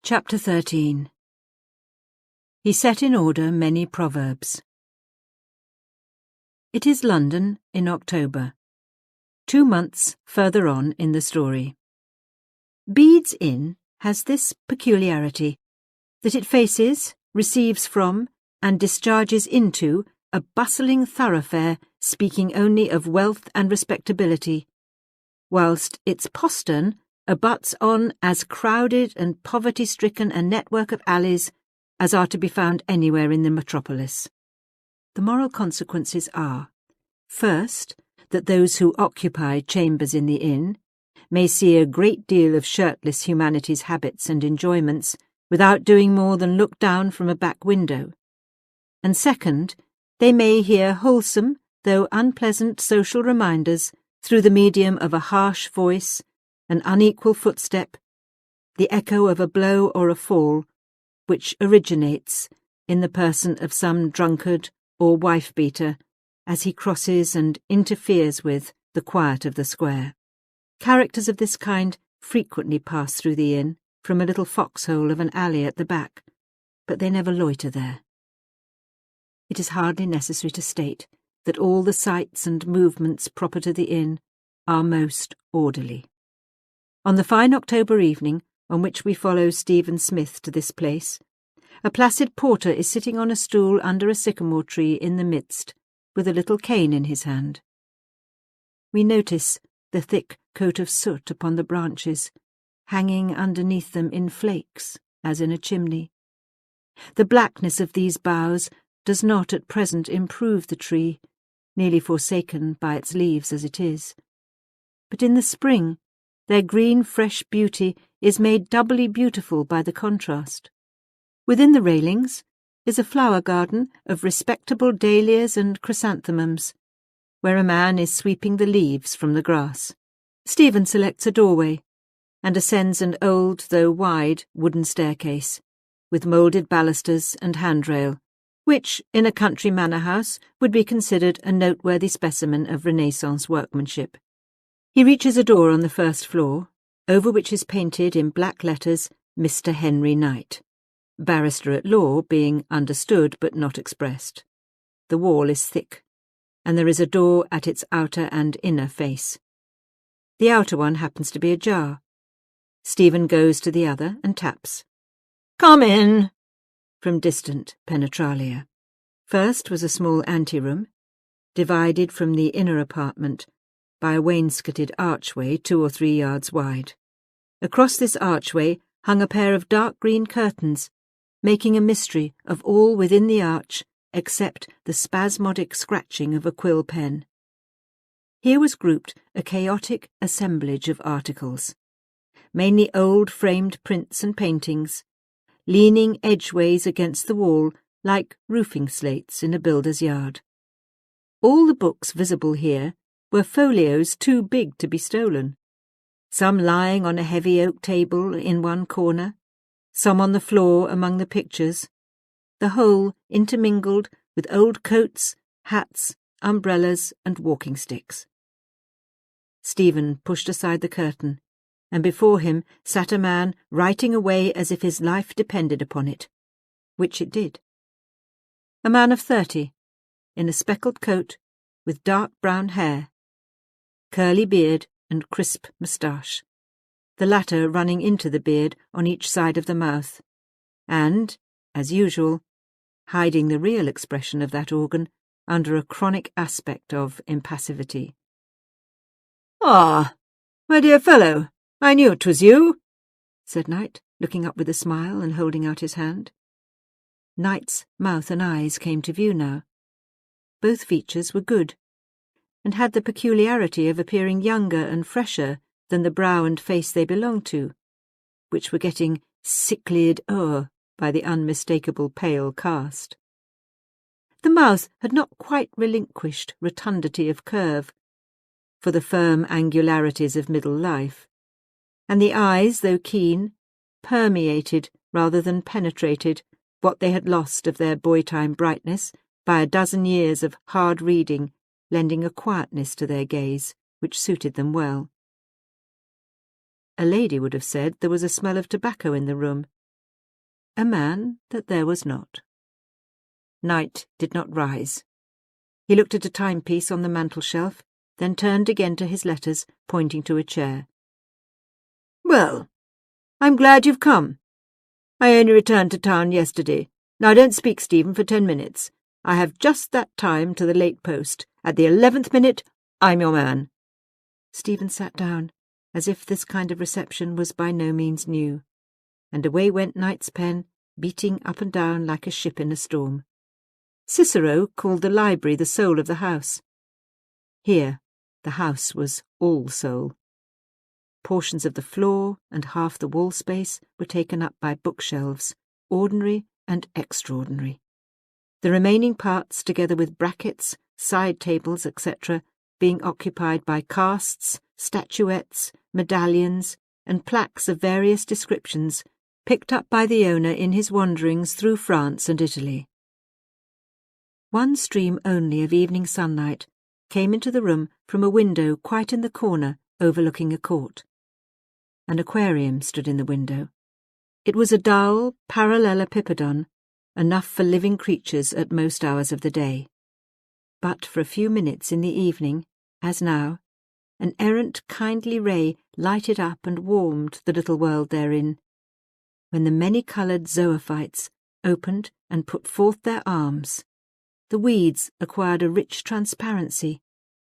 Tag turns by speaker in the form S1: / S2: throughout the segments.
S1: Chapter 13. He set in order many proverbs. It is London in October, 2 months further on in the story. Bede's Inn has this peculiarity, that it faces, receives from, and discharges into a bustling thoroughfare speaking only of wealth and respectability, whilst its postern abuts on as crowded and poverty-stricken a network of alleys as are to be found anywhere in the metropolis. The moral consequences are, first, that those who occupy chambers in the inn may see a great deal of shirtless humanity's habits and enjoyments without doing more than look down from a back window, and second, they may hear wholesome, though unpleasant social reminders through the medium of a harsh voice, an unequal footstep, the echo of a blow or a fall, which originates in the person of some drunkard or wife-beater as he crosses and interferes with the quiet of the square. Characters of this kind frequently pass through the inn from a little foxhole of an alley at the back, but they never loiter there. It is hardly necessary to state that all the sights and movements proper to the inn are most orderly. On the fine October evening on which we follow Stephen Smith to this place, a placid porter is sitting on a stool under a sycamore tree in the midst, with a little cane in his hand. We notice the thick coat of soot upon the branches, hanging underneath them in flakes, as in a chimney. The blackness of these boughs does not at present improve the tree, nearly forsaken by its leaves as it is. But in the spring, their green, fresh beauty is made doubly beautiful by the contrast. Within the railings is a flower garden of respectable dahlias and chrysanthemums, where a man is sweeping the leaves from the grass. Stephen selects a doorway and ascends an old, though wide, wooden staircase, with moulded balusters and handrail, which, in a country manor house, would be considered a noteworthy specimen of Renaissance workmanship. He reaches a door on the first floor, over which is painted in black letters Mr. Henry Knight, barrister at law being understood but not expressed. The wall is thick, and there is a door at its outer and inner face. The outer one happens to be ajar. Stephen goes to the other and taps. "Come in!" from distant penetralia. First was a small anteroom, divided from the inner apartment by a wainscoted archway 2 or 3 yards wide. Across this archway hung a pair of dark green curtains, making a mystery of all within the arch except the spasmodic scratching of a quill pen. Here was grouped a chaotic assemblage of articles, mainly old framed prints and paintings, leaning edgeways against the wall like roofing slates in a builder's yard. All the books visible here were folios too big to be stolen, some lying on a heavy oak table in one corner, some on the floor among the pictures, the whole intermingled with old coats, hats, umbrellas, and walking sticks. Stephen pushed aside the curtain, and before him sat a man writing away as if his life depended upon it, which it did. A man of 30, in a speckled coat, with dark brown hair, curly beard and crisp moustache, the latter running into the beard on each side of the mouth, and, as usual, hiding the real expression of that organ under a chronic aspect of impassivity. "Ah, my dear fellow, I knew it was you," said Knight, looking up with a smile and holding out his hand. Knight's mouth and eyes came to view now. Both features were good, and had the peculiarity of appearing younger and fresher than the brow and face they belonged to, which were getting sicklied o'er by the unmistakable pale cast. The mouth had not quite relinquished rotundity of curve, for the firm angularities of middle life, and the eyes, though keen, permeated rather than penetrated what they had lost of their boy-time brightness by a dozen years of hard reading, lending a quietness to their gaze which suited them well. A lady would have said there was a smell of tobacco in the room, a man that there was not. Knight did not rise. He looked at a timepiece on the mantel-shelf, then turned again to his letters, pointing to a chair. "Well, I'm glad you've come. I only returned to town yesterday. Now don't speak, Stephen, for 10 minutes. I have just that time to the late post. At the 11th minute, I'm your man." Stephen sat down, as if this kind of reception was by no means new, and away went Knight's pen, beating up and down like a ship in a storm. Cicero called the library the soul of the house. Here, the house was all soul. Portions of the floor and half the wall space were taken up by bookshelves, ordinary and extraordinary. The remaining parts, together with brackets, side tables, etc., being occupied by casts, statuettes, medallions, and plaques of various descriptions, picked up by the owner in his wanderings through France and Italy. One stream only of evening sunlight came into the room from a window quite in the corner overlooking a court. An aquarium stood in the window. It was a dull, parallelepipedon, enough for living creatures at most hours of the day. But for a few minutes in the evening, as now, an errant kindly ray lighted up and warmed the little world therein, when the many-coloured zoophytes opened and put forth their arms. The weeds acquired a rich transparency,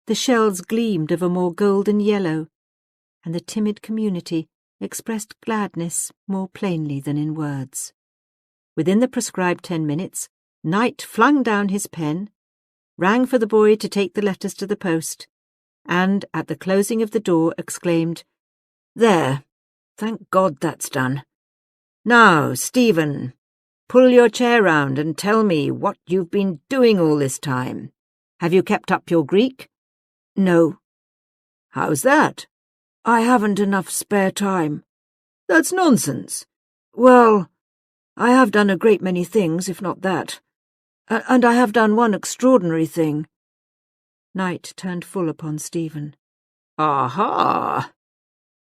S1: the shells gleamed of a more golden yellow, and the timid community expressed gladness more plainly than in words. Within the prescribed 10 minutes, Knight flung down his pen, rang for the boy to take the letters to the post, and, at the closing of the door, exclaimed, "There! Thank God that's done. Now, Stephen, pull your chair round and tell me what you've been doing all this time. Have you kept up your Greek?" "No." "How's that?" "I haven't enough spare time." "That's nonsense." "Well, I have done a great many things, if not that. And I have done one extraordinary thing." Knight turned full upon Stephen. "Aha!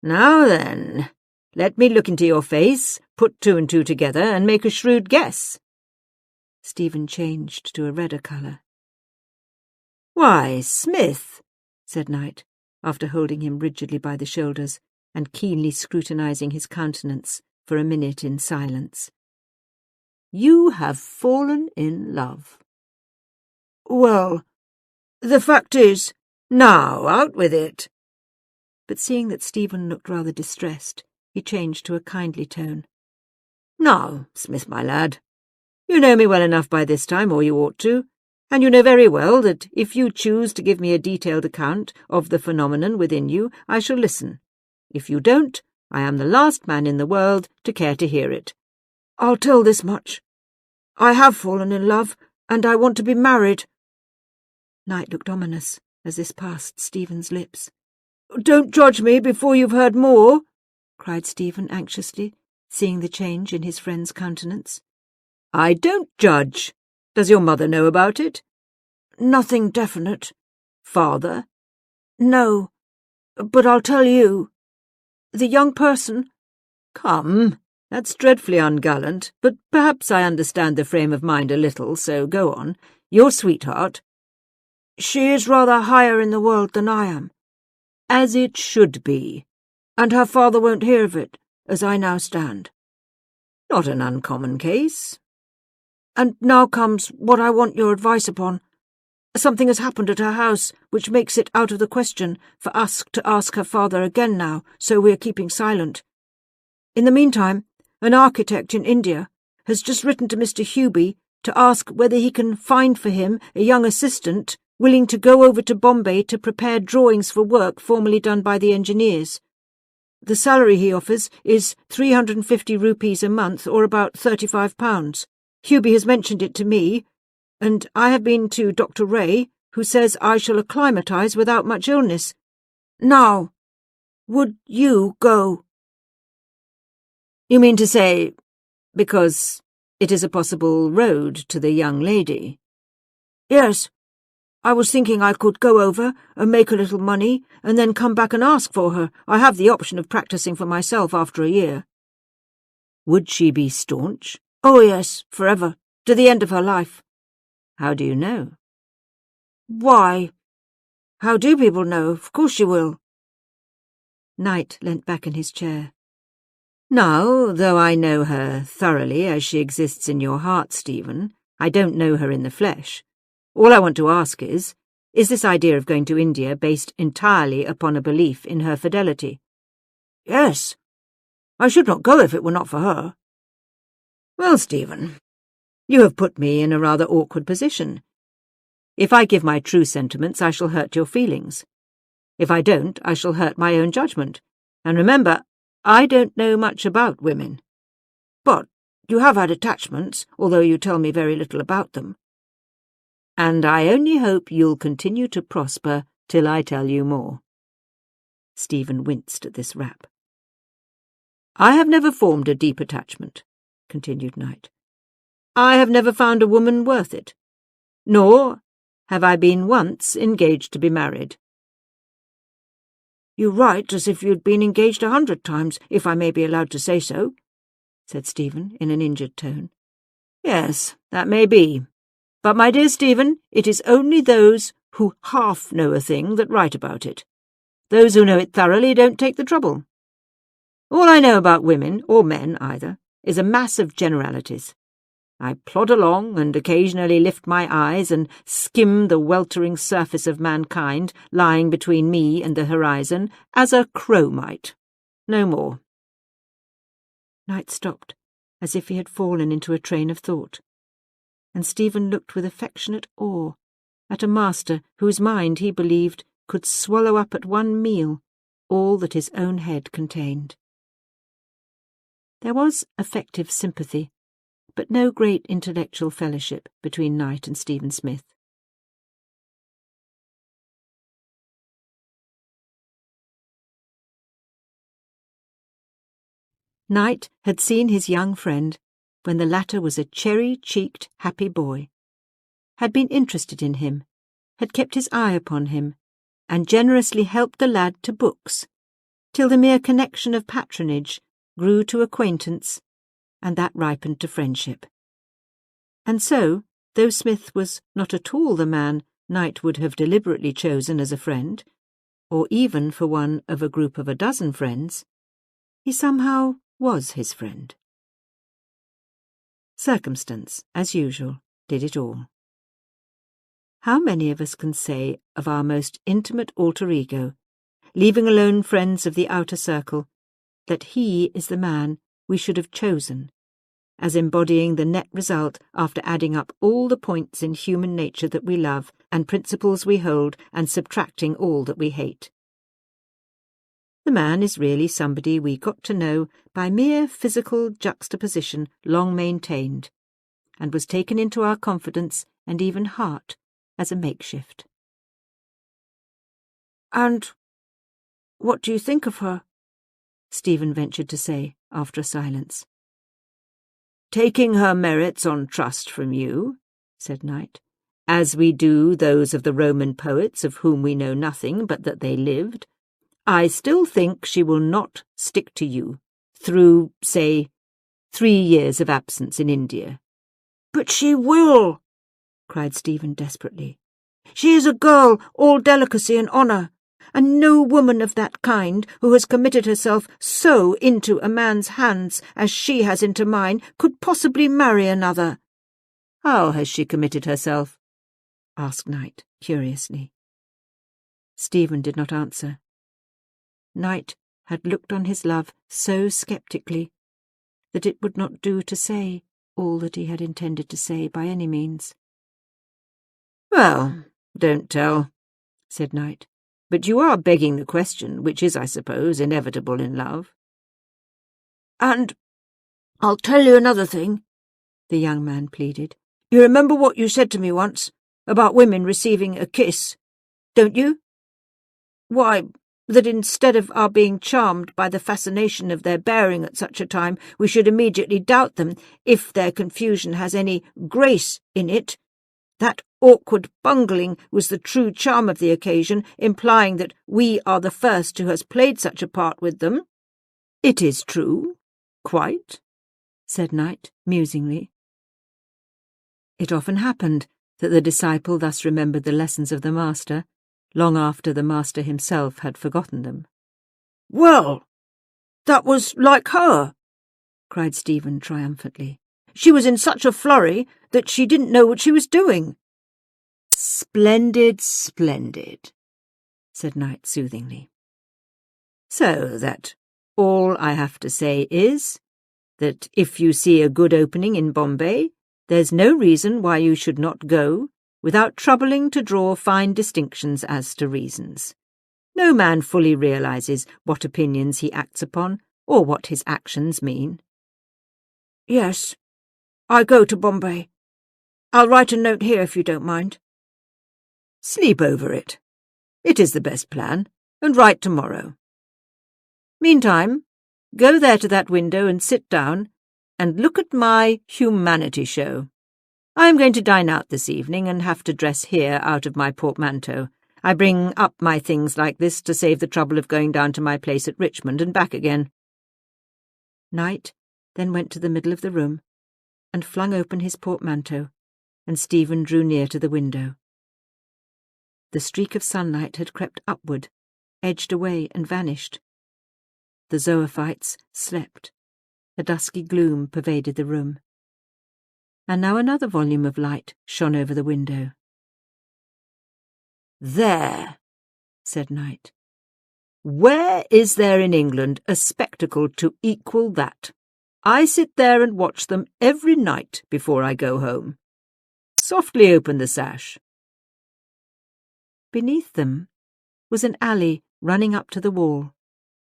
S1: Now then, let me look into your face, put 2 and 2 together, and make a shrewd guess." Stephen changed to a redder colour. "Why, Smith," said Knight, after holding him rigidly by the shoulders and keenly scrutinising his countenance for a minute in silence, "you have fallen in love." "Well, the fact is—" "Now, out with it." But seeing that Stephen looked rather distressed, he changed to a kindly tone. "Now, Smith, my lad, you know me well enough by this time, or you ought to, and you know very well that if you choose to give me a detailed account of the phenomenon within you, I shall listen. If you don't, I am the last man in the world to care to hear it. I'll tell this much. I have fallen in love, and I want to be married." Knight looked ominous as this passed Stephen's lips. "Don't judge me before you've heard more," cried Stephen anxiously, seeing the change in his friend's countenance. "I don't judge. Does your mother know about it?" "Nothing definite." "Father?" "No, but I'll tell you. The young person—" "Come, that's dreadfully ungallant, but perhaps I understand the frame of mind a little, so go on. Your sweetheart—" "She is rather higher in the world than I am." "As it should be." "And her father won't hear of it, as I now stand." "Not an uncommon case." "And now comes what I want your advice upon. Something has happened at her house which makes it out of the question for us to ask her father again now, so we are keeping silent. In the meantime, an architect in India has just written to Mr. Hubie to ask whether he can find for him a young assistant willing to go over to Bombay to prepare drawings for work formerly done by the engineers. The salary he offers is 350 rupees a month, or about £35. Hubie has mentioned it to me, and I have been to Dr. Ray, who says I shall acclimatise without much illness. Now, would you go?" "You mean to say, because it is a possible road to the young lady?" "Yes. I was thinking I could go over and make a little money and then come back and ask for her. I have the option of practising for myself after a year." "Would she be staunch?"
S2: Oh yes, forever, to the end of her life.
S1: How do you know?
S2: Why? How do people know? Of course she will.
S1: Knight leant back in his chair. Now, though I know her thoroughly as she exists in your heart, Stephen, I don't know her in the flesh. All I want to ask is this idea of going to India based entirely upon a belief in her fidelity?
S2: Yes. I should not go if it were not for her.
S1: Well, Stephen, you have put me in a rather awkward position. If I give my true sentiments, I shall hurt your feelings. If I don't, I shall hurt my own judgment. And remember, I don't know much about women.
S2: But you have had attachments, although you tell me very little about them.
S1: And I only hope you'll continue to prosper till I tell you more. Stephen winced at this rap. I have never formed a deep attachment, continued Knight. I have never found a woman worth it. Nor have I been once engaged to be married.
S2: You write as if you'd been engaged 100 times, if I may be allowed to say so,
S1: said Stephen in an injured tone. Yes, that may be. But, my dear Stephen, it is only those who half know a thing that write about it. Those who know it thoroughly don't take the trouble. All I know about women, or men either, is a mass of generalities. I plod along and occasionally lift my eyes and skim the weltering surface of mankind lying between me and the horizon as a crow might. No more. Knight stopped, as if he had fallen into a train of thought, and Stephen looked with affectionate awe at a master whose mind, he believed, could swallow up at one meal all that his own head contained. There was affective sympathy, but no great intellectual fellowship between Knight and Stephen Smith. Knight had seen his young friend when the latter was a cherry-cheeked, happy boy, had been interested in him, had kept his eye upon him, and generously helped the lad to books, till the mere connection of patronage grew to acquaintance, and that ripened to friendship. And so, though Smith was not at all the man Knight would have deliberately chosen as a friend, or even for one of a group of a dozen friends, he somehow was his friend. Circumstance, as usual, did it all. How many of us can say of our most intimate alter ego, leaving alone friends of the outer circle, that he is the man we should have chosen, as embodying the net result after adding up all the points in human nature that we love and principles we hold and subtracting all that we hate? The man is really somebody we got to know by mere physical juxtaposition long maintained, and was taken into our confidence and even heart as a makeshift.
S2: And what do you think of her?
S1: Stephen ventured to say after a silence.
S2: Taking her merits on trust from you,
S1: said Knight, as we do those of the Roman poets of whom we know nothing but that they lived, I still think she will not stick to you through, say, 3 years of absence in India.
S2: But she will, cried Stephen desperately. She is a girl all delicacy and honour, and no woman of that kind who has committed herself so into a man's hands as she has into mine could possibly marry another.
S1: How has she committed herself? Asked Knight, curiously. Stephen did not answer. Knight had looked on his love so sceptically that it would not do to say all that he had intended to say by any means. Well, don't tell, said Knight, but you are begging the question, which is, I suppose, inevitable in love.
S2: And I'll tell you another thing, the young man pleaded. You remember what you said to me once about women receiving a kiss, don't you? Why, that instead of our being charmed by the fascination of their bearing at such a time, we should immediately doubt them if their confusion has any grace in it. That awkward bungling was the true charm of the occasion, implying that we are the first who has played such a part with them.
S1: It is true, quite, said Knight, musingly. It often happened that the disciple thus remembered the lessons of the master, long after the master himself had forgotten them.
S2: "Well, that was like her," cried Stephen triumphantly. "She was in such a flurry that she didn't know what she was doing."
S1: "Splendid, splendid," said Knight soothingly. "So that all I have to say is that if you see a good opening in Bombay, there's no reason why you should not go without troubling to draw fine distinctions as to reasons. No man fully realizes what opinions he acts upon or what his actions mean."
S2: "Yes, I go to Bombay. I'll write a note here if you don't mind."
S1: "Sleep over it. It is the best plan, and write tomorrow. Meantime, go there to that window and sit down and look at my humanity show. I am going to dine out this evening and have to dress here out of my portmanteau. I bring up my things like this to save the trouble of going down to my place at Richmond and back again." Knight then went to the middle of the room and flung open his portmanteau, and Stephen drew near to the window. The streak of sunlight had crept upward, edged away and vanished. The zoophytes slept. A dusky gloom pervaded the room. And now another volume of light shone over the window. "There," said Knight. "Where is there in England a spectacle to equal that? I sit there and watch them every night before I go home. Softly open the sash." Beneath them was an alley running up to the wall,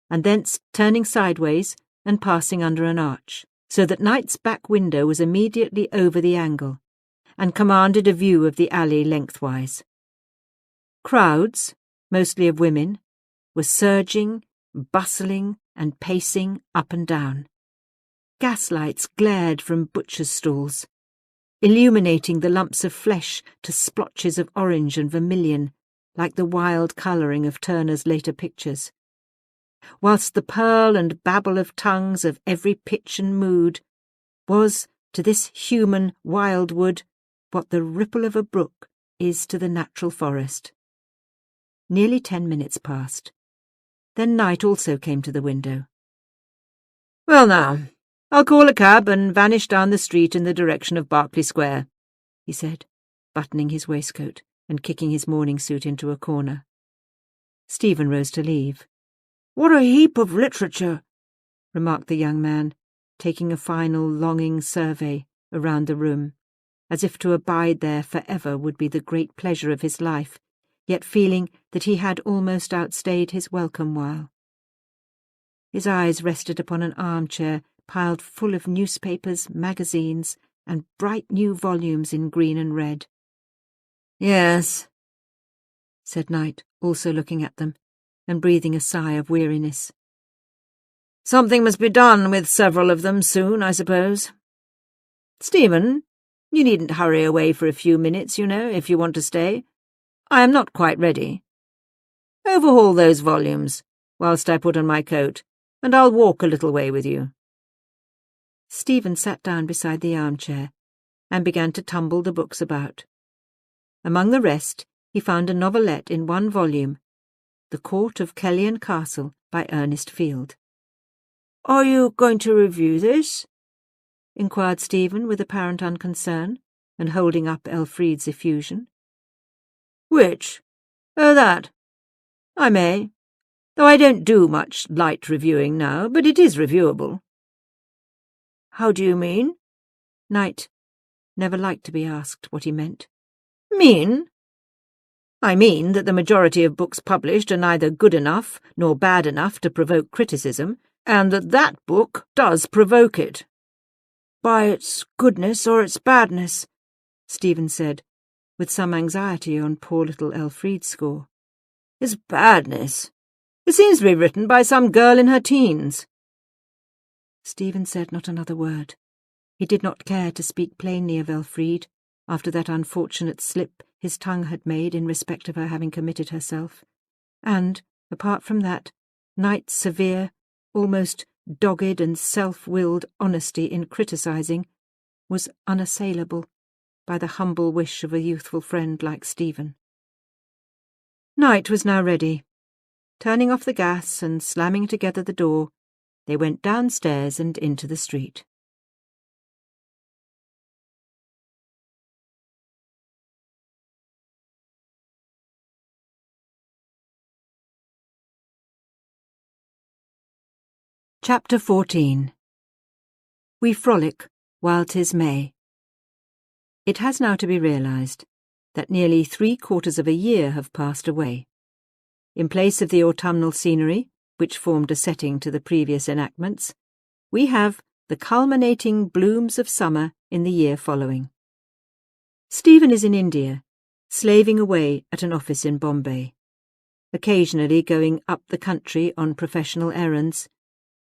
S1: and thence turning sideways and passing under an arch, so that Knight's back window was immediately over the angle, and commanded a view of the alley lengthwise. Crowds, mostly of women, were surging, bustling, and pacing up and down. Gaslights glared from butchers' stalls, illuminating the lumps of flesh to splotches of orange and vermilion, like the wild colouring of Turner's later pictures, whilst the purl and babble of tongues of every pitch and mood was, to this human wildwood, what the ripple of a brook is to the natural forest. Nearly 10 minutes passed. Then Knight also came to the window. "Well now, I'll call a cab and vanish down the street in the direction of Berkeley Square," he said, buttoning his waistcoat and kicking his morning suit into a corner. Stephen rose to leave.
S2: "What a heap of literature,"
S1: remarked the young man, taking a final longing survey around the room, as if to abide there forever would be the great pleasure of his life, yet feeling that he had almost outstayed his welcome while. His eyes rested upon an armchair piled full of newspapers, magazines, and bright new volumes in green and red. "Yes," said Knight, also looking at them, and breathing a sigh of weariness. "Something must be done with several of them soon, I suppose. Stephen, you needn't hurry away for a few minutes, you know, if you want to stay. I am not quite ready. Overhaul those volumes, whilst I put on my coat, and I'll walk a little way with you." Stephen sat down beside the armchair and began to tumble the books about. Among the rest, he found a novelette in one volume, The Court of Kellyan Castle by Ernest Field.
S2: "Are you going to review this?"
S1: inquired Stephen with apparent unconcern, and holding up Elfride's effusion. "Which? Oh, that. I may, though I don't do much light reviewing now, but it is reviewable."
S2: "How do you mean?"
S1: Knight never liked to be asked what he meant.
S2: "Mean?
S1: I mean that the majority of books published are neither good enough nor bad enough to provoke criticism, and that book does provoke it."
S2: "By its goodness or its badness?"
S1: Stephen said, with some anxiety on poor little Elfride's score.
S2: "Its badness?
S1: It seems to be written by some girl in her teens." Stephen said not another word. He did not care to speak plainly of Elfride, after that unfortunate slip his tongue had made in respect of her having committed herself, and, apart from that, Knight's severe, almost dogged and self-willed honesty in criticising, was unassailable by the humble wish of a youthful friend like Stephen. Night was now ready. Turning off the gas and slamming together the door, they went downstairs and into the street. Chapter 14. We frolic while 'tis May. It has now to be realised that nearly 3/4 of a year have passed away. In place of the autumnal scenery, which formed a setting to the previous enactments, we have the culminating blooms of summer in the year following. Stephen is in India, slaving away at an office in Bombay, occasionally going up the country on professional errands,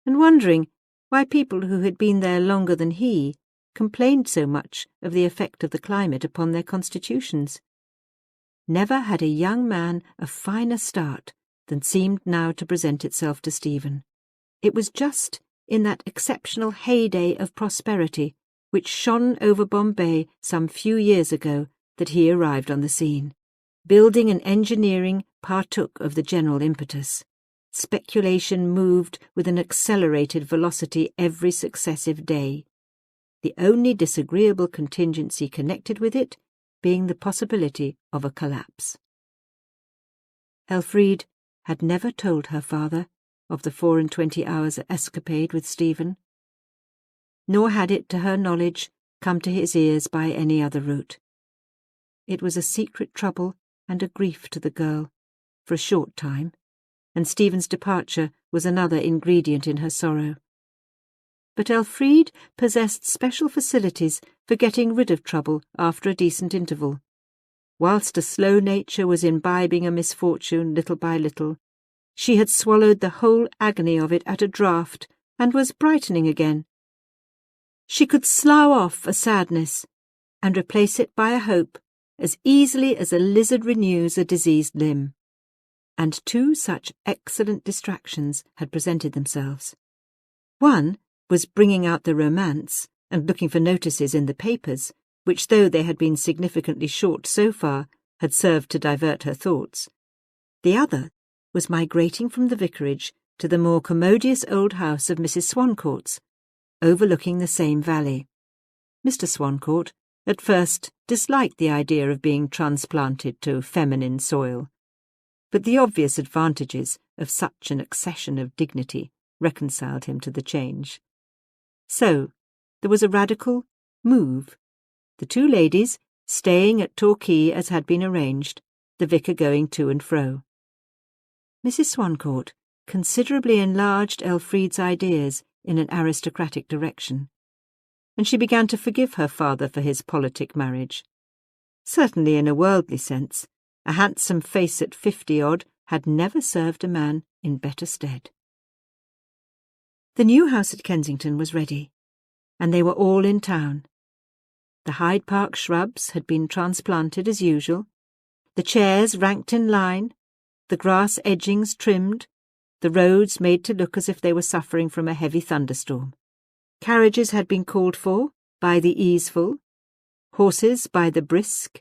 S1: and wondering why people who had been there longer than he complained so much of the effect of the climate upon their constitutions. Never had a young man a finer start than seemed now to present itself to Stephen. It was just in that exceptional heyday of prosperity which shone over Bombay some few years ago that he arrived on the scene. Building and engineering partook of the general impetus. Speculation moved with an accelerated velocity every successive day, the only disagreeable contingency connected with it being the possibility of a collapse. Elfriede had never told her father of the 24 hours escapade with Stephen, nor had it, to her knowledge, come to his ears by any other route. It was a secret trouble and a grief to the girl, for a short time, and Stephen's departure was another ingredient in her sorrow. But Elfriede possessed special facilities for getting rid of trouble after a decent interval. Whilst a slow nature was imbibing a misfortune little by little, she had swallowed the whole agony of it at a draught and was brightening again. She could slough off a sadness and replace it by a hope as easily as a lizard renews a diseased limb. And 2 such excellent distractions had presented themselves. One was bringing out the romance and looking for notices in the papers, which, though they had been significantly short so far, had served to divert her thoughts. The other was migrating from the vicarage to the more commodious old house of Mrs. Swancourt's, overlooking the same valley. Mr. Swancourt at first disliked the idea of being transplanted to feminine soil, but the obvious advantages of such an accession of dignity reconciled him to the change. So there was a radical move, the 2 ladies staying at Torquay as had been arranged, the vicar going to and fro. Mrs. Swancourt considerably enlarged Elfriede's ideas in an aristocratic direction, and she began to forgive her father for his politic marriage. Certainly in a worldly sense, a handsome face at 50-odd had never served a man in better stead. The new house at Kensington was ready, and they were all in town. The Hyde Park shrubs had been transplanted as usual, the chairs ranked in line, the grass edgings trimmed, the roads made to look as if they were suffering from a heavy thunderstorm. Carriages had been called for by the easeful, horses by the brisk,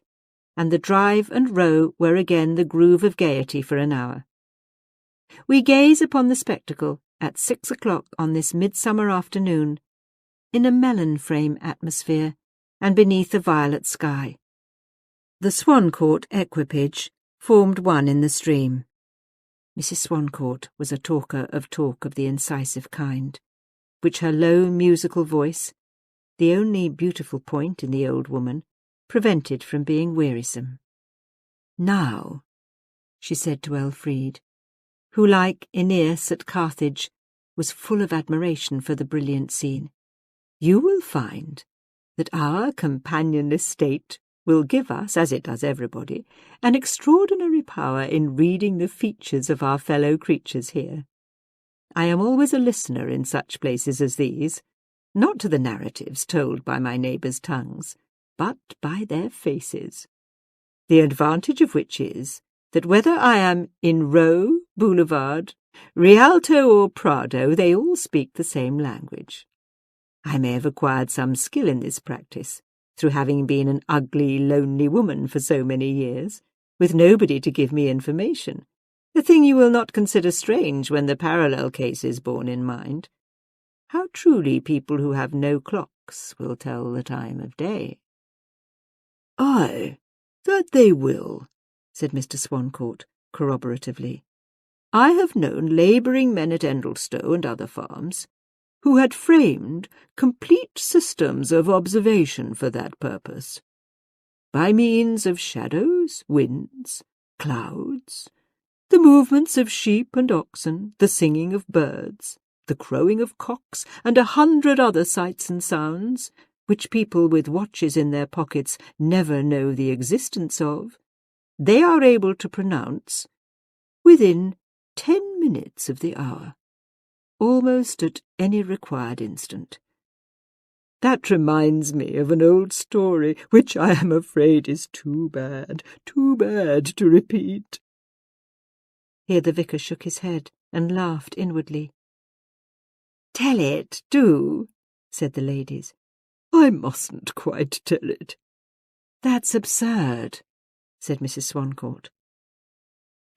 S1: and the drive and row were again the groove of gaiety for an hour. We gaze upon the spectacle at 6 o'clock on this midsummer afternoon, in a melon-frame atmosphere and beneath a violet sky. The Swancourt equipage formed one in the stream. Mrs. Swancourt was a talker of talk of the incisive kind, which her low musical voice, the only beautiful point in the old woman, prevented from being wearisome. "Now," she said to Elfriede, who, like Aeneas at Carthage, was full of admiration for the brilliant scene, "you will find that our companionless state will give us, as it does everybody, an extraordinary power in reading the features of our fellow creatures here. I am always a listener in such places as these, not to the narratives told by my neighbours' tongues, but by their faces. The advantage of which is that whether I am in Row, Boulevard, Rialto or Prado, they all speak the same language. I may have acquired some skill in this practice, through having been an ugly, lonely woman for so many years, with nobody to give me information, a thing you will not consider strange when the parallel case is borne in mind. How truly people who have no clocks will tell the time of day.
S2: "Aye, that they will," said Mr. Swancourt corroboratively. "I have known labouring men at Endlestow and other farms who had framed complete systems of observation for that purpose, by means of shadows, winds, clouds, the movements of sheep and oxen, the singing of birds, the crowing of cocks, and 100 other sights and sounds, which people with watches in their pockets never know the existence of. They are able to pronounce within 10 minutes of the hour, almost at any required instant. That reminds me of an old story, which I am afraid is too bad to repeat."
S1: Here the vicar shook his head and laughed inwardly.
S2: "Tell it, do," said the ladies. "I mustn't quite tell it."
S1: "That's absurd," said Mrs. Swancourt.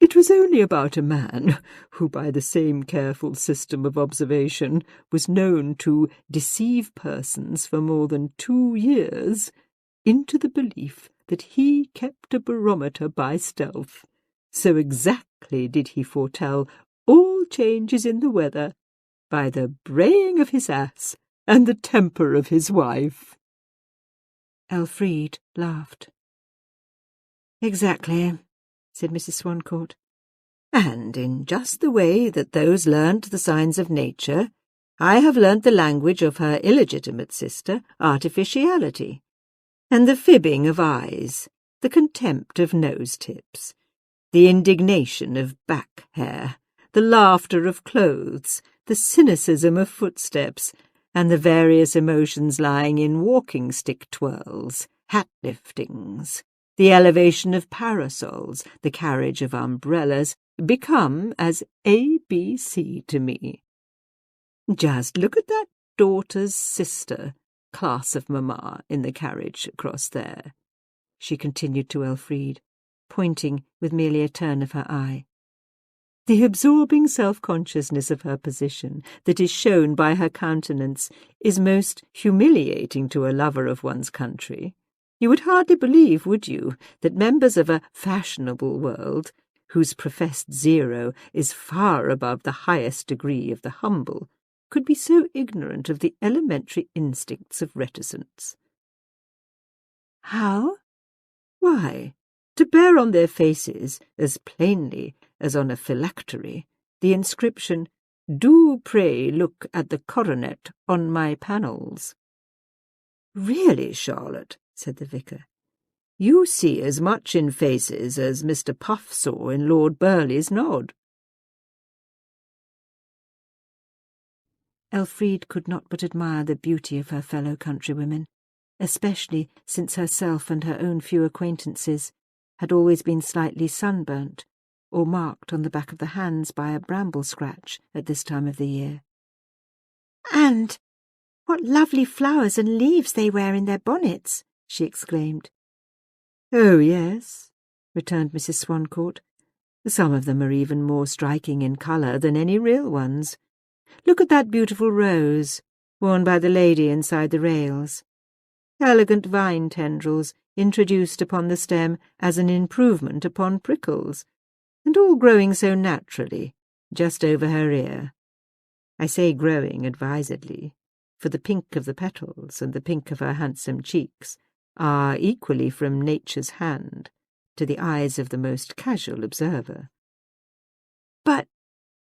S2: "It was only about a man who, by the same careful system of observation, was known to deceive persons for more than 2 years into the belief that he kept a barometer by stealth. So exactly did he foretell all changes in the weather by the braying of his ass and the temper of his wife."
S1: Elfriede laughed. "Exactly," said Mrs. Swancourt. "And in just the way that those learnt the signs of nature, I have learnt the language of her illegitimate sister, artificiality, and the fibbing of eyes, the contempt of nose-tips, the indignation of back hair, the laughter of clothes, the cynicism of footsteps, and the various emotions lying in walking-stick twirls, hat-liftings, the elevation of parasols, the carriage of umbrellas, become as ABC to me. Just look at that daughter's sister, class of mamma, in the carriage across there," she continued to Elfriede, pointing with merely a turn of her eye. "The absorbing self-consciousness of her position that is shown by her countenance is most humiliating to a lover of one's country. You would hardly believe, would you, that members of a fashionable world, whose professed zero is far above the highest degree of the humble, could be so ignorant of the elementary instincts of reticence."
S2: "How?"
S1: "Why, to bear on their faces, as plainly as on a phylactery, the inscription, 'Do pray look at the coronet on my panels.'" "Really, Charlotte," said the vicar, "you see as much in faces as Mr. Puff saw in Lord Burleigh's nod." Elfriede could not but admire the beauty of her fellow countrywomen, especially since herself and her own few acquaintances had always been slightly sunburnt or marked on the back of the hands by a bramble scratch at this time of the year.
S2: "And what lovely flowers and leaves they wear in their bonnets!" she exclaimed.
S1: "Oh, yes," returned Mrs. Swancourt. "Some of them are even more striking in colour than any real ones. Look at that beautiful rose, worn by the lady inside the rails. Elegant vine tendrils introduced upon the stem as an improvement upon prickles, and all growing so naturally, just over her ear. I say growing advisedly, for the pink of the petals and the pink of her handsome cheeks are equally from nature's hand to the eyes of the most casual observer."
S2: "But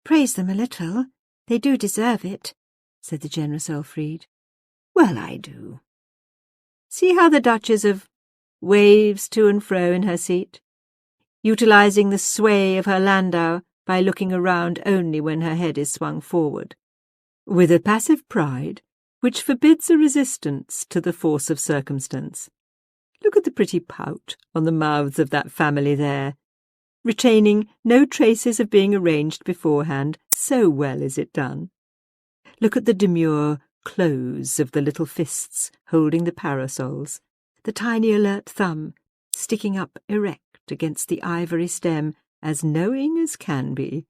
S2: praise them a little. They do deserve it," said the generous Elfriede.
S1: "Well, I do. See how the Duchess of waves to and fro in her seat, utilising the sway of her landau by looking around only when her head is swung forward, with a passive pride which forbids a resistance to the force of circumstance. Look at the pretty pout on the mouths of that family there. retaining no traces of being arranged beforehand, so well is it done. Look at the demure close of the little fists holding the parasols, the tiny alert thumb sticking up erect against the ivory stem, as knowing as can be,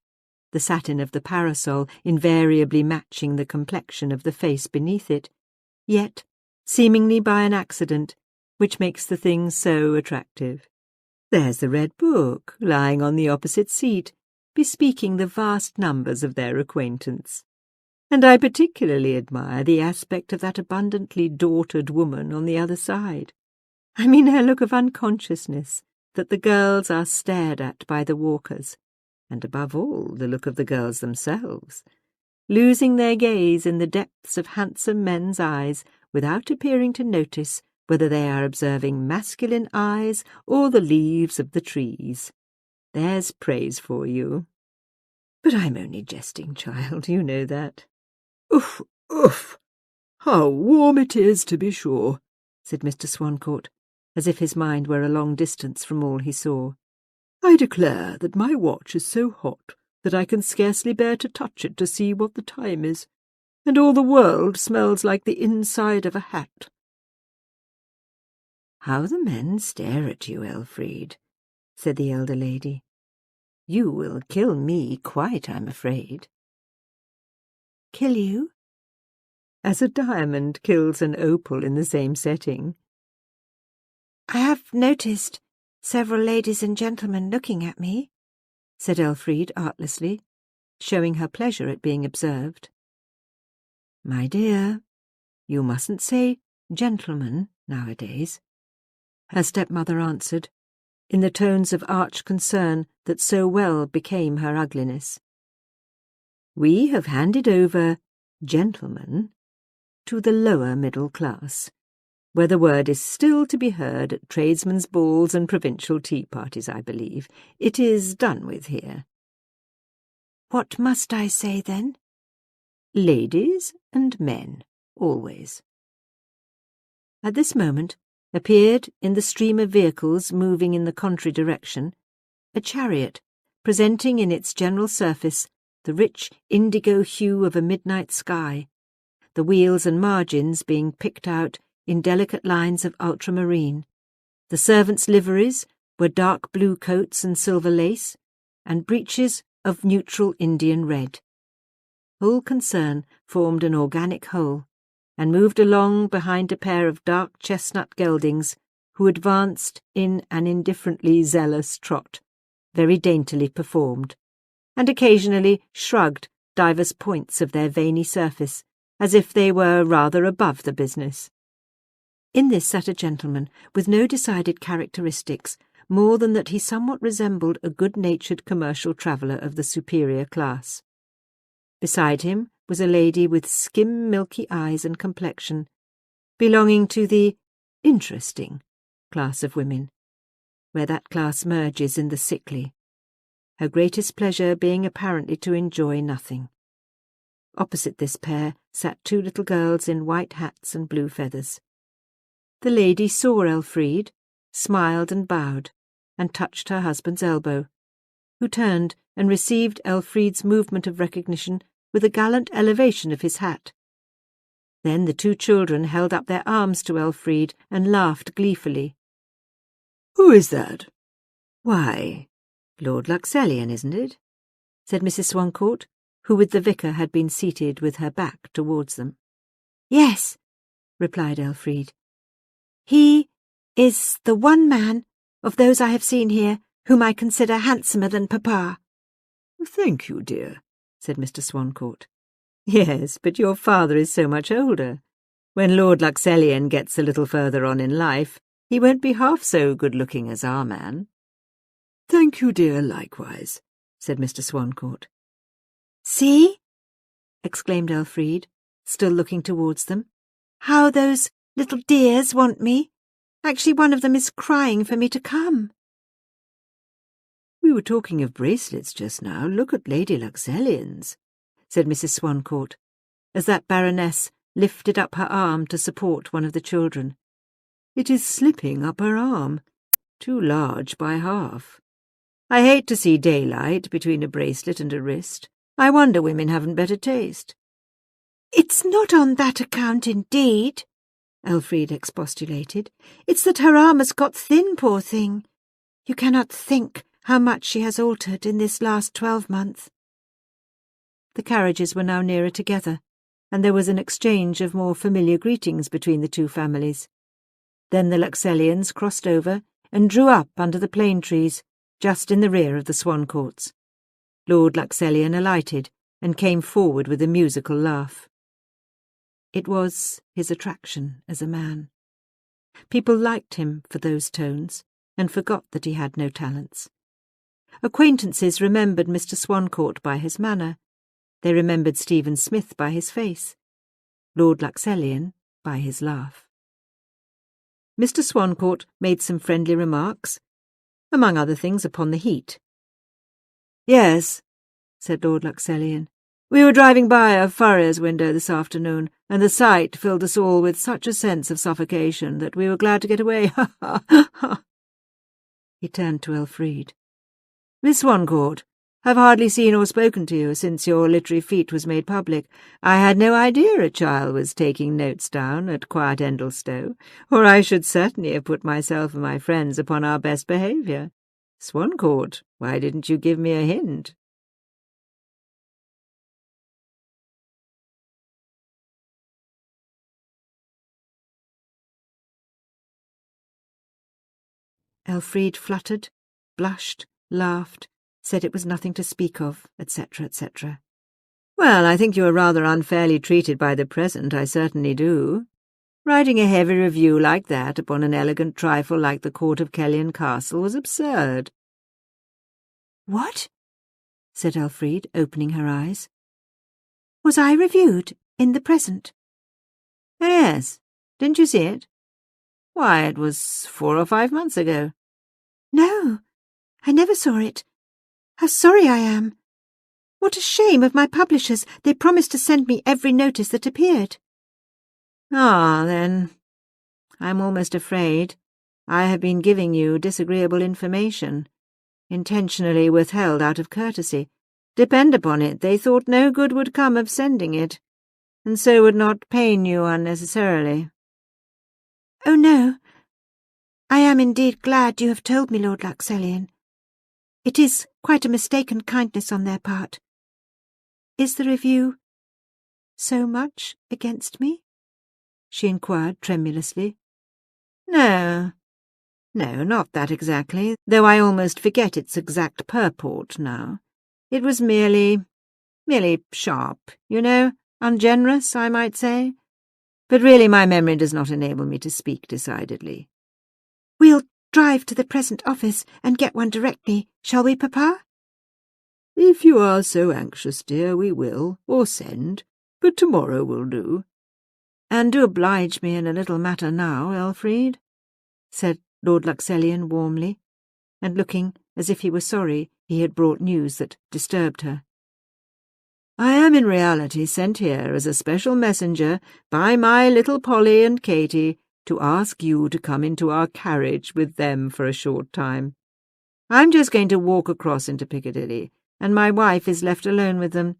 S1: the satin of the parasol invariably matching the complexion of the face beneath it, yet seemingly by an accident, which makes the thing so attractive. There's the red book lying on the opposite seat, bespeaking the vast numbers of their acquaintance. And I particularly admire the aspect of that abundantly daughtered woman on the other side. I mean her look of unconsciousness that the girls are stared at by the walkers, and above all the look of the girls themselves, losing their gaze in the depths of handsome men's eyes without appearing to notice whether they are observing masculine eyes or the leaves of the trees. There's praise for you. But I'm only jesting, child, you know that.
S2: Oof, oof! How warm it is, to be sure,
S1: said Mr. Swancourt, as if his mind were a long distance from all he saw.
S2: I declare that my watch is so hot that I can scarcely bear to touch it to see what the time is, and all the world smells like the inside of a hat.
S1: How the men stare at you, Elfried, said the elder lady. You will kill me quite, I'm afraid.
S2: Kill you?
S1: As a diamond kills an opal in the same setting.
S2: I have noticed several ladies and gentlemen looking at me, said Elfried artlessly, showing her pleasure at being observed.
S1: My dear, you mustn't say gentleman nowadays, her stepmother answered, in the tones of arch concern that so well became her ugliness. We have handed over gentlemen to the lower middle class, where the word is still to be heard at tradesmen's balls and provincial tea parties, I believe. It is done with here.
S2: What must I say, then?
S1: Ladies and men, always. At this moment appeared, in the stream of vehicles moving in the contrary direction, a chariot, presenting in its general surface the rich indigo hue of a midnight sky, the wheels and margins being picked out in delicate lines of ultramarine. The servants' liveries were dark blue coats and silver lace, and breeches of neutral Indian red. Whole concern formed an organic whole, and moved along behind a pair of dark chestnut geldings, who advanced in an indifferently zealous trot, very daintily performed, and occasionally shrugged divers points of their veiny surface, as if they were rather above the business. In this sat a gentleman with no decided characteristics, more than that he somewhat resembled a good-natured commercial traveller of the superior class. Beside him was a lady with skim-milky eyes and complexion, belonging to the interesting class of women, where that class merges in the sickly, her greatest pleasure being apparently to enjoy nothing. Opposite this pair sat two little girls in white hats and blue feathers. The lady saw Elfried, smiled and bowed, and touched her husband's elbow, who turned and received Elfried's movement of recognition with a gallant elevation of his hat. Then the two children held up their arms to Elfried and laughed gleefully.
S2: "Who is that?"
S1: "Why, Lord Luxellian, isn't it?" said Mrs. Swancourt, who with the vicar had been seated with her back towards them.
S2: "Yes," replied Elfried. "He is the one man of those I have seen here whom I consider handsomer than Papa."
S1: "Thank you, dear," said Mr. Swancourt. "Yes, but your father is so much older. When Lord Luxellian gets a little further on in life, he won't be half so good-looking as our man."
S2: "Thank you, dear, likewise,"
S1: said Mr. Swancourt.
S2: "See," exclaimed Elfried, still looking towards them, "how those little dears want me. Actually, one of them is crying for me to come."
S1: "We were talking of bracelets just now. Look at Lady Luxellian's," said Mrs. Swancourt, as that Baroness lifted up her arm to support one of the children. "It is slipping up her arm, too large by half."
S2: I hate to see daylight between a bracelet and a wrist. I wonder women haven't better taste."
S1: "It's not on that account, indeed," Elfriede expostulated. "It's that her arm has got thin, poor thing. You cannot think how much she has altered in this last 12-month.
S2: The carriages were now nearer together, and there was an exchange of more familiar greetings between the two families. Then the Luxellians crossed over and drew up under the plane trees, just in the rear of the Swan Courts. Lord Luxellian alighted and came forward with a musical laugh. It was his attraction as a man. People liked him for those tones, and forgot that he had no talents. Acquaintances remembered Mr. Swancourt by his manner. They remembered Stephen Smith by his face, Lord Luxellian by his laugh. Mr. Swancourt made some friendly remarks, among other things upon the heat. "Yes," said Lord Luxellian, "we were driving by a furrier's window this afternoon, and the sight filled us all with such a sense of suffocation that we were glad to get away. Ha, ha, ha." He turned to Elfriede. "Miss Swancourt, I've hardly seen or spoken to you since your literary feat was made public. I had no idea a child was taking notes down at quiet Endlestowe, or I should certainly have put myself and my friends upon our best behaviour. Swancourt, why didn't you give me a hint?" Elfriede fluttered, blushed, laughed, said it was nothing to speak of, etc., etc. "Well, I think you are rather unfairly treated by the present, I certainly do. Writing a heavy review like that upon an elegant trifle like the court of Kellyan Castle was absurd."
S1: "What?" said Elfriede, opening her eyes. "Was I reviewed in the present?"
S2: "Yes. Didn't you see it? Why, it was 4 or 5 months ago."
S1: "No, I never saw it. How sorry I am. What a shame of my publishers. They promised to send me every notice that appeared."
S2: "Ah, then, I'm almost afraid I have been giving you disagreeable information, intentionally withheld out of courtesy. Depend upon it, they thought no good would come of sending it, and so would not pain you unnecessarily."
S1: "Oh, no. I am indeed glad you have told me, Lord Luxellian. It is quite a mistaken kindness on their part. Is the review so much against me?" she inquired tremulously.
S2: No, not that exactly, though I almost forget its exact purport now. It was merely sharp, you know, ungenerous, I might say. But really my memory does not enable me to speak decidedly."
S1: "We'll drive to the present office and get one directly, shall we, Papa?"
S2: "If you are so anxious, dear, we will, or send, but tomorrow will do." "And do oblige me in a little matter now, Elfriede," said Lord Luxellian warmly, and looking as if he were sorry he had brought news that disturbed her. "I am in reality sent here as a special messenger by my little Polly and Katy to ask you to come into our carriage with them for a short time. I'm just going to walk across into Piccadilly, and my wife is left alone with them.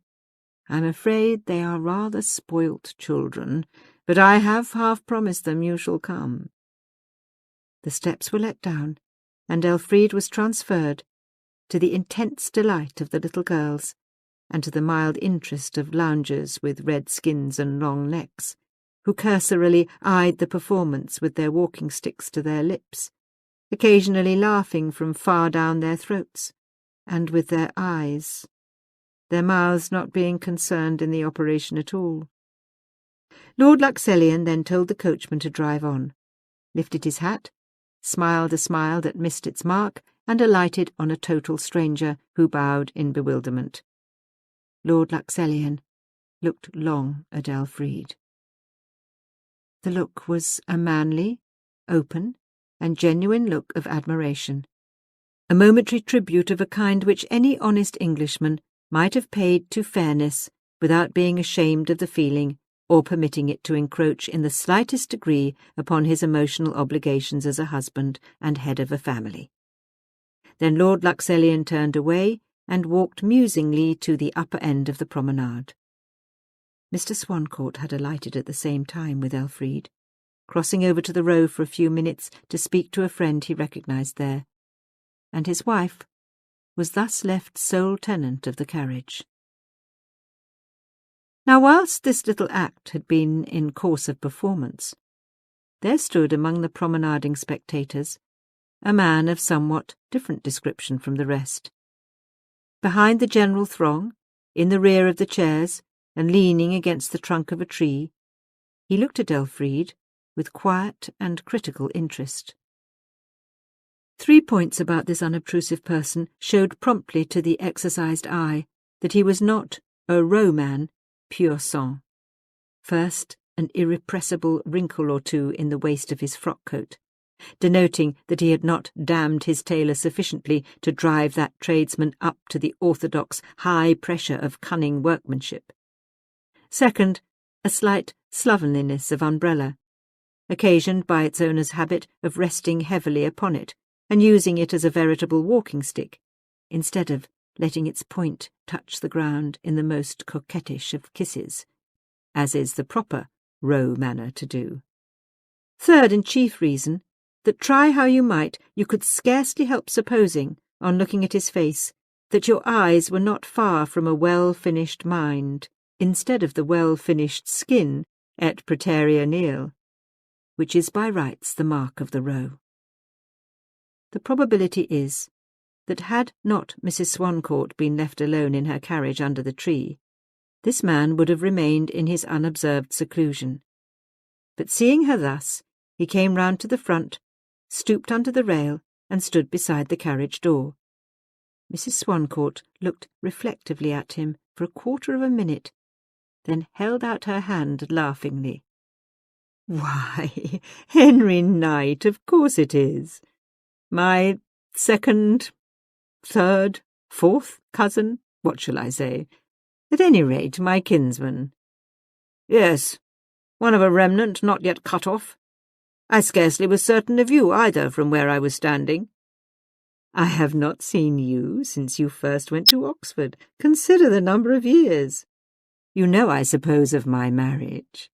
S2: I'm afraid they are rather spoilt children, but I have half promised them you shall come." The steps were let down, and Elfriede was transferred, to the intense delight of the little girls, and to the mild interest of loungers with red skins and long necks, who cursorily eyed the performance with their walking sticks to their lips, occasionally laughing from far down their throats, and with their eyes, their mouths not being concerned in the operation at all. Lord Luxellian then told the coachman to drive on, lifted his hat, smiled a smile that missed its mark, and alighted on a total stranger who bowed in bewilderment. Lord Luxellian looked long at Elfriede. The look was a manly, open, and genuine look of admiration, a momentary tribute of a kind which any honest Englishman might have paid to fairness without being ashamed of the feeling or permitting it to encroach in the slightest degree upon his emotional obligations as a husband and head of a family.
S1: Then Lord Luxellian turned away and walked musingly to the upper end of the promenade. Mr. Swancourt had alighted at the same time with Elfriede, crossing over to the Row for a few minutes to speak to a friend he recognised there, and his wife was thus left sole tenant of the carriage. Now, whilst this little act had been in course of performance, there stood among the promenading spectators a man of somewhat different description from the rest. Behind the general throng, in the rear of the chairs, and leaning against the trunk of a tree, he looked at Elfriede with quiet and critical interest. 3 points about this unobtrusive person showed promptly to the exercised eye that he was not a Row man pur sang. First, an irrepressible wrinkle or two in the waist of his frock-coat, denoting that he had not damned his tailor sufficiently to drive that tradesman up to the orthodox high pressure of cunning workmanship. Second, a slight slovenliness of umbrella, occasioned by its owner's habit of resting heavily upon it and using it as a veritable walking stick, instead of letting its point touch the ground in the most coquettish of kisses, as is the proper Row manner to do. Third and chief reason, that try how you might, you could scarcely help supposing, on looking at his face, that your eyes were not far from a well-finished mind, instead of the well-finished skin et praeterea nihil, which is by rights the mark of the Row. The probability is that had not Mrs. Swancourt been left alone in her carriage under the tree, this man would have remained in his unobserved seclusion. But seeing her thus, he came round to the front, stooped under the rail, and stood beside the carriage door. Mrs. Swancourt looked reflectively at him for a quarter of a minute, then held out her hand laughingly. "Why, Henry Knight, of course it is. My second, third, fourth cousin, what shall I say? At any rate, my kinsman." "Yes, one of a remnant not yet cut off. I scarcely was certain of you either from where I was standing." "I have not seen you since you first went to Oxford. Consider the number of years. You know, I suppose, of my marriage."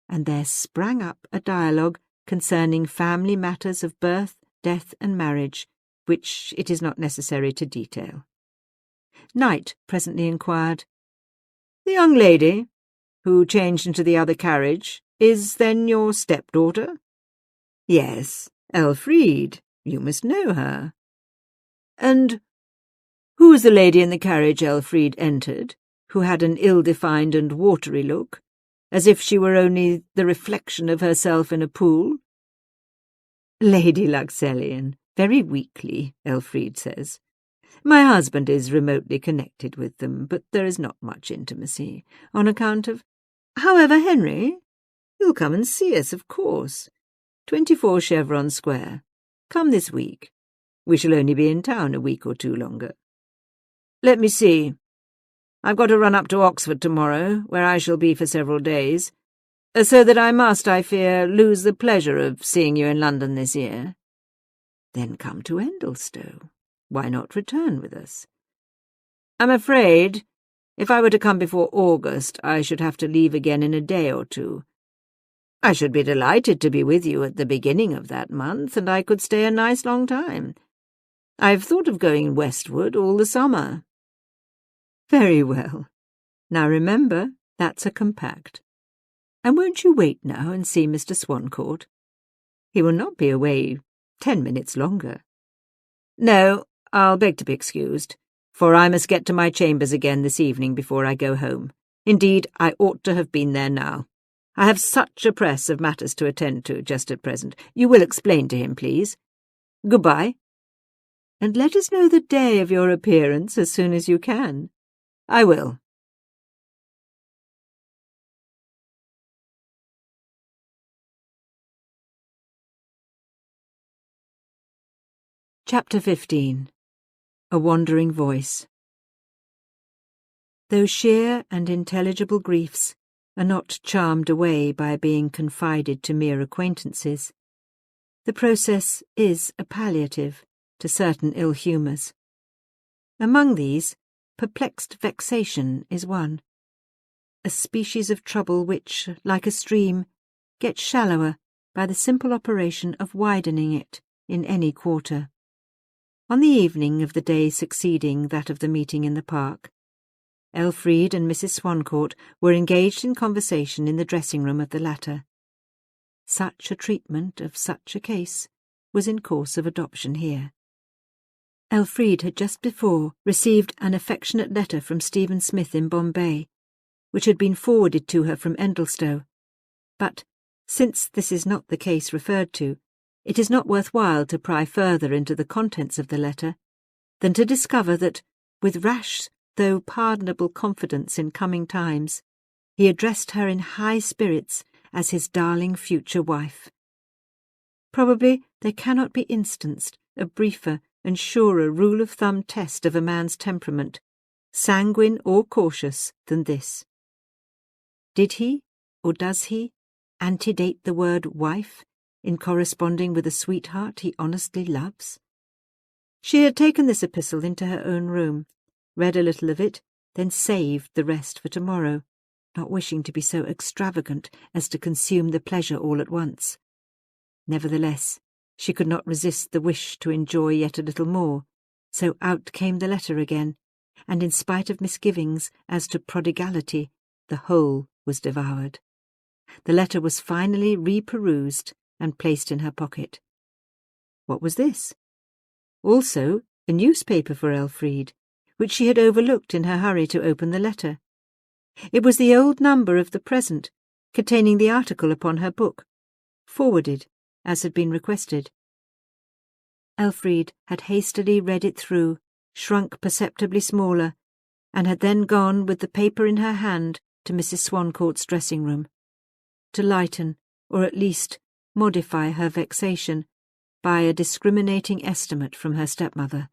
S1: And there sprang up a dialogue concerning family matters of birth, death, and marriage, which it is not necessary to detail. Knight presently inquired, "The young lady, who changed into the other carriage, is then your stepdaughter?" "Yes, Elfriede. You must know her." "And who was the lady in the carriage Elfriede entered, who had an ill-defined and watery look, as if she were only the reflection of herself in a pool?" "Lady Luxellian, very weakly, Elfriede says. My husband is remotely connected with them, but there is not much intimacy, on account of— However, Henry, you'll come and see us, of course. 24 Chevron Square. Come this week. We shall only be in town a week or two longer." "Let me see. I've got to run up to Oxford tomorrow, where I shall be for several days, so that I must, I fear, lose the pleasure of seeing you in London this year." "Then come to Endlestowe. Why not return with us?" "I'm afraid, if I were to come before August, I should have to leave again in a day or two. I should be delighted to be with you at the beginning of that month, and I could stay a nice long time. I've thought of going westward all the summer." "Very well. Now remember, that's a compact. And won't you wait now and see Mr. Swancourt? He will not be away 10 minutes longer." "No, I'll beg to be excused, for I must get to my chambers again this evening before I go home. Indeed, I ought to have been there now. I have such a press of matters to attend to just at present. You will explain to him, please. Goodbye. And let us know the day of your appearance as soon as you can." "I will." Chapter 15. A Wandering Voice. Though sheer and intelligible griefs are not charmed away by being confided to mere acquaintances, the process is a palliative to certain ill humours. Among these, perplexed vexation is one, a species of trouble which, like a stream, gets shallower by the simple operation of widening it in any quarter. On the evening of the day succeeding that of the meeting in the park, Elfried and Mrs. Swancourt were engaged in conversation in the dressing-room of the latter. Such a treatment of such a case was in course of adoption here. Elfried had just before received an affectionate letter from Stephen Smith in Bombay, which had been forwarded to her from Endlestowe. But, since this is not the case referred to, it is not worth while to pry further into the contents of the letter than to discover that, with rash though pardonable confidence in coming times, he addressed her in high spirits as his darling future wife. Probably there cannot be instanced a briefer and surer rule-of-thumb test of a man's temperament, sanguine or cautious, than this. Did he, or does he, antedate the word wife in corresponding with a sweetheart he honestly loves? She had taken this epistle into her own room, read a little of it, then saved the rest for tomorrow, not wishing to be so extravagant as to consume the pleasure all at once. Nevertheless, she could not resist the wish to enjoy yet a little more, so out came the letter again, and in spite of misgivings as to prodigality, the whole was devoured. The letter was finally reperused and placed in her pocket. What was this? Also a newspaper for Elfried, which she had overlooked in her hurry to open the letter. It was the old number of the Present, containing the article upon her book, forwarded, as had been requested. Elfried had hastily read it through, shrunk perceptibly smaller, and had then gone with the paper in her hand to Mrs. Swancourt's dressing-room, to lighten, or at least modify her vexation, by a discriminating estimate from her stepmother.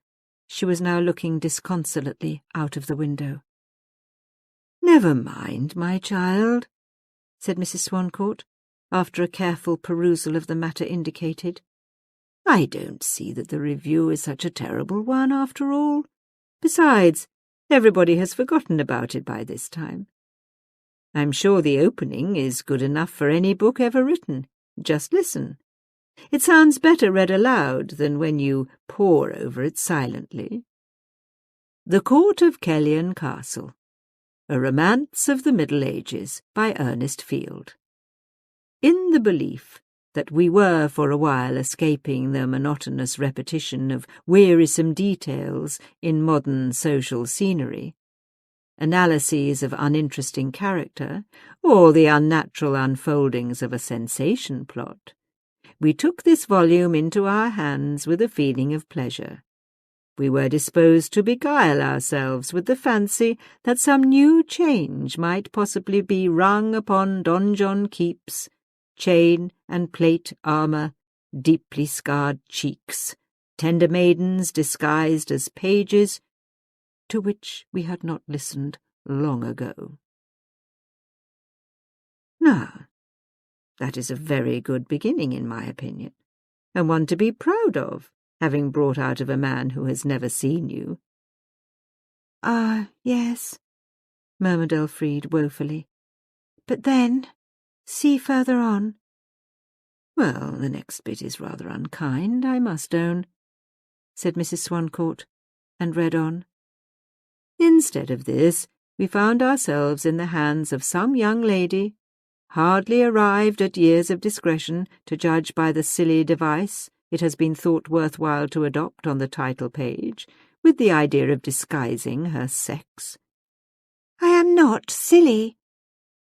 S1: She was now looking disconsolately out of the window. "Never mind, my child," said Mrs. Swancourt, after a careful perusal of the matter indicated. "I don't see that the review is such a terrible one, after all. Besides, everybody has forgotten about it by this time. I'm sure the opening is good enough for any book ever written. Just listen. It sounds better read aloud than when you pore over it silently. The Court of Kellyan Castle, A Romance of the Middle Ages, by Ernest Field. In the belief that we were for a while escaping the monotonous repetition of wearisome details in modern social scenery, analyses of uninteresting character, or the unnatural unfoldings of a sensation plot, we took this volume into our hands with a feeling of pleasure. We were disposed to beguile ourselves with the fancy that some new change might possibly be rung upon donjon keeps, chain and plate armour, deeply scarred cheeks, tender maidens disguised as pages, to which we had not listened long ago. Now, that is a very good beginning, in my opinion, and one to be proud of, having brought out of a man who has never seen you.
S2: Yes, murmured Elfried woefully. But then, see further on.
S1: Well, the next bit is rather unkind, I must own, said Mrs. Swancourt, and read on. Instead of this, we found ourselves in the hands of some young lady, hardly arrived at years of discretion to judge by the silly device it has been thought worthwhile to adopt on the title page, with the idea of disguising her sex.
S2: I am not silly,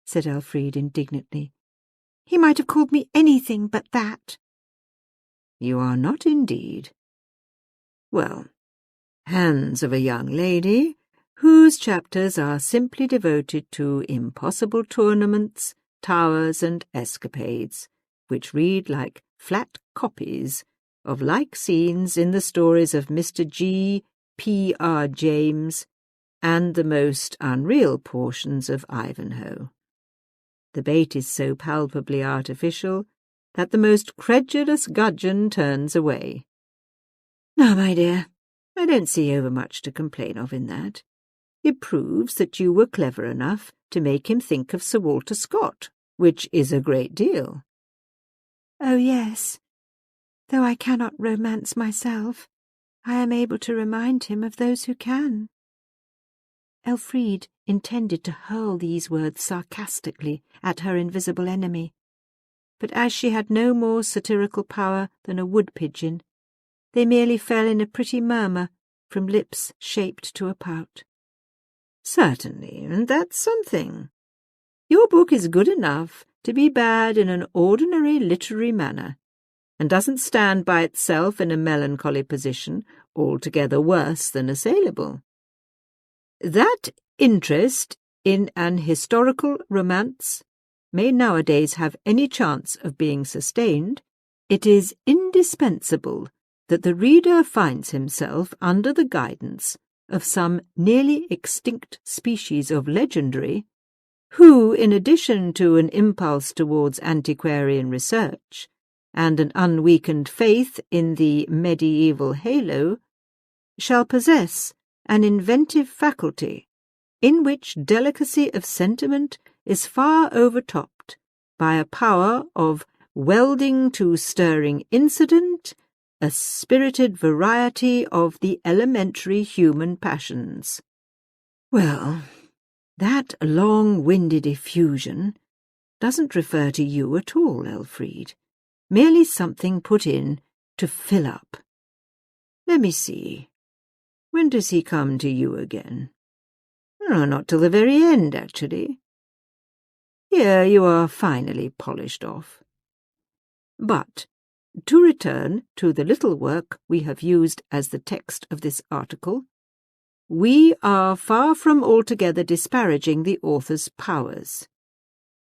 S2: said Elfried indignantly. He might have called me anything but that.
S1: You are not indeed. Well, hands of a young lady, whose chapters are simply devoted to impossible tournaments, towers, and escapades, which read like flat copies of like scenes in the stories of Mr. G. P. R. James and the most unreal portions of Ivanhoe. The bait is so palpably artificial that the most credulous gudgeon turns away.
S2: No, my dear, I don't see overmuch to complain of in that. It proves that you were clever enough to make him think of Sir Walter Scott, which is a great deal.
S1: Oh, yes. Though I cannot romance myself, I am able to remind him of those who can. Elfriede intended to hurl these words sarcastically at her invisible enemy, but as she had no more satirical power than a wood-pigeon, they merely fell in a pretty murmur from lips shaped to a pout.
S2: Certainly, and that's something. Your book is good enough to be bad in an ordinary literary manner, and doesn't stand by itself in a melancholy position altogether worse than assailable. That interest in an historical romance may nowadays have any chance of being sustained. It is indispensable that the reader finds himself under the guidance of some nearly extinct species of legendary, who, in addition to an impulse towards antiquarian research and an unweakened faith in the medieval halo, shall possess an inventive faculty in which delicacy of sentiment is far overtopped by a power of welding to stirring incident a spirited variety of the elementary human passions. Well, that long-winded effusion doesn't refer to you at all, Elfriede, merely something put in to fill up. Let me see. When does he come to you again? Oh, not till the very end, actually. Here you are finally polished off. But to return to the little work we have used as the text of this article, we are far from altogether disparaging the author's powers.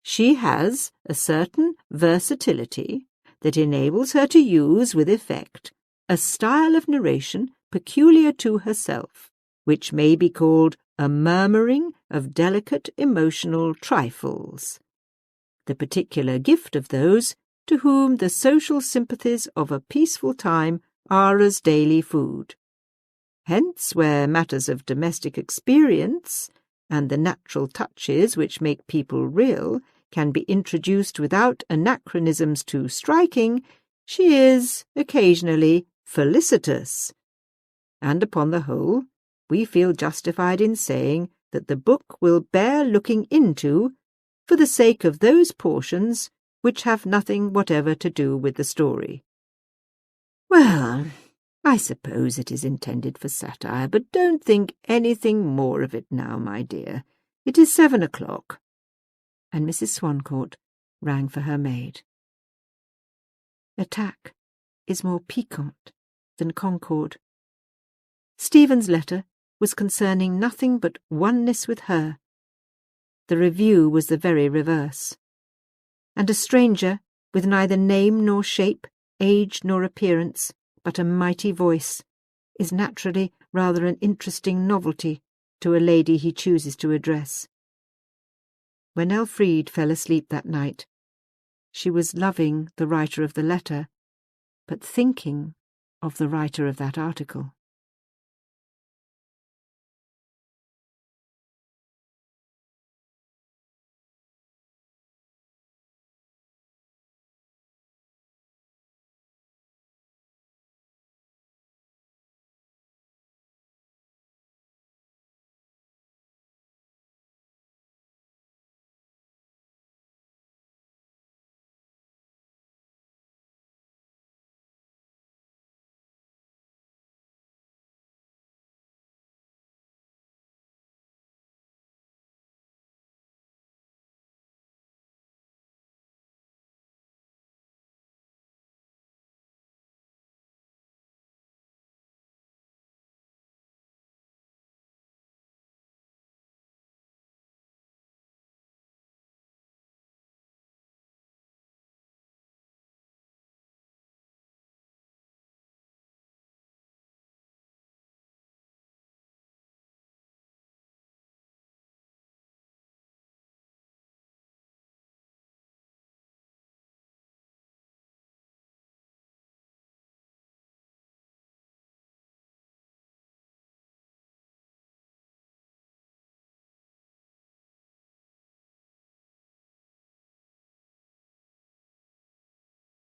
S2: She has a certain versatility that enables her to use with effect a style of narration peculiar to herself, which may be called a murmuring of delicate emotional trifles, the particular gift of those to whom the social sympathies of a peaceful time are as daily food. Hence, where matters of domestic experience and the natural touches which make people real can be introduced without anachronisms too striking, she is occasionally felicitous. And upon the whole, we feel justified in saying that the book will bear looking into for the sake of those portions which have nothing whatever to do with the story. Well, I suppose it is intended for satire, but don't think anything more of it now, my dear. It is 7 o'clock.
S1: And Mrs. Swancourt rang for her maid. Attack is more piquant than concord. Stephen's letter was concerning nothing but oneness with her. The review was the very reverse. And a stranger, with neither name nor shape, age nor appearance, but a mighty voice, is naturally rather an interesting novelty to a lady he chooses to address. When Elfriede fell asleep that night, she was loving the writer of the letter, but thinking of the writer of that article.